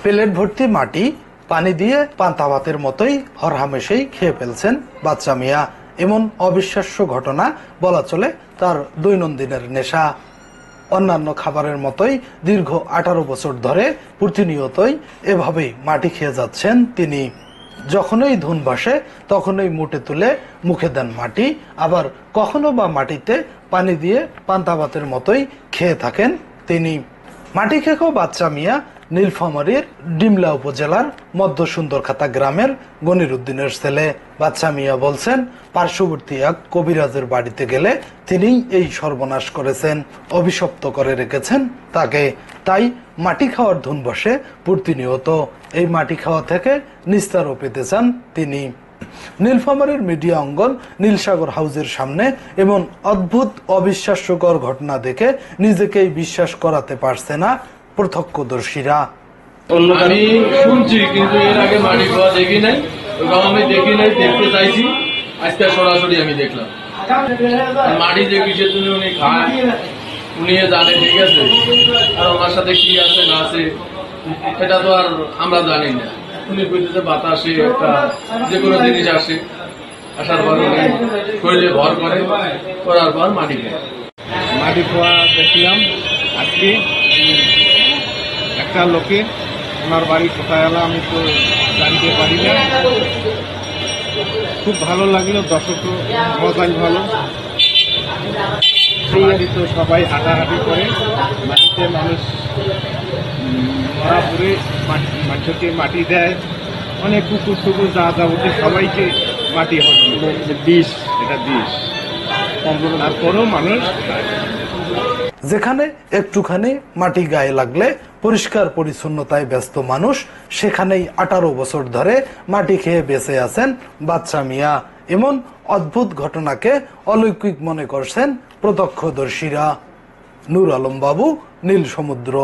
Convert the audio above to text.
Plate ভর্তি মাটি পানি দিয়ে পান্তা ভাতের মতোই হরহামেশেই খেয়ে ফেলছেন বাচ্চা মিয়া। এমন অবিশ্বাস্য ঘটনা বলা চলে তার দৈনন্দিনের নেশা। অন্যান্য খাবারের মতোই দীর্ঘ 18 বছর ধরে প্রতিনিয়তই এভাবেই মাটি খেয়ে যাচ্ছেন তিনি। যখনই ধুন ভাসে তখনই মুঠে তুলে মুখে দেন মাটি, আবার কখনো বা মাটিতে পানি দিয়ে পান্তা ভাতের মতোই খেয়ে থাকেন তিনি। মাটি খেকো বাচ্চা মিয়া নীলফামারীর ডিমলা উপজেলার মধ্য সুন্দরখাতা গ্রামের গনির উদ্দিনের ছেলে। বাচ্চা মিয়া বলছেন, পার্শ্ববর্তী এক কবিরাজের বাড়িতে গেলে তিনি এই সর্বনাশ করেছেন, অভিশপ্ত করে রেখেছেন তাকে। তাই মাটি খাওয়ার ধুন বসে প্রতিনিয়ত এই মাটি খাওয়া থেকে নিস্তারও পেতে চান তিনি। নীলফামারীর মিডিয়া অঙ্গন নীলসাগর হাউজের সামনে এমন অদ্ভুত অবিশ্বাস্যকর ঘটনা দেখে নিজেকেই বিশ্বাস করাতে পারছে না প্রত্যক্ষদর্শীরা। আমি শুনছি কিন্তু এর আগে মাটি খাওয়া দেখি নাই, এবং আমি দেখি নাই, দেখতে চাইছি, আজকে সরাসরি আমি দেখলাম। মাটি যে কিসের জন্য উনি খায় উনি জানে, ঠিক আছে, আর ওনার সাথে কি আছে না আছে এটা তো আর আমরা জানি না। উনি কইতেছে বাতাসে একটা যে কোনো জিনিস আসে, আসার পর উনি শরীরে ভর করে, করার পর মাটি খায়। মাটি খোয়া দেখলাম আজকে একটা লোকে, ওনার বাড়ি কোথায় এলো আমি তো জানতে পারি না। খুব ভালো লাগলো, দর্শকও মজাই ভালো। মাটি তো সবাই হাঁটাহাঁটি করে, মাটিতে মানুষ মরা পড়ে মানুষকে মাটি দেয়, অনেক কুকুর টুকুর যা যা ওঠে সবাইকে মাটি হবে, বিষ, এটা বিষ। তারপরেও মানুষ যেখানে একটুখানি মাটি গায়ে লাগলে পরিষ্কার পরিচ্ছন্নতায় ব্যস্ত মানুষ, সেখানেই 18 বছর ধরে মাটি খেয়ে বেঁচে আছেন বাচ্চা মিয়া। এমন অদ্ভুত ঘটনাকে অলৌকিক মনে করছেন প্রত্যক্ষদর্শীরা। নূর আলম বাবু, নীল সমুদ্র।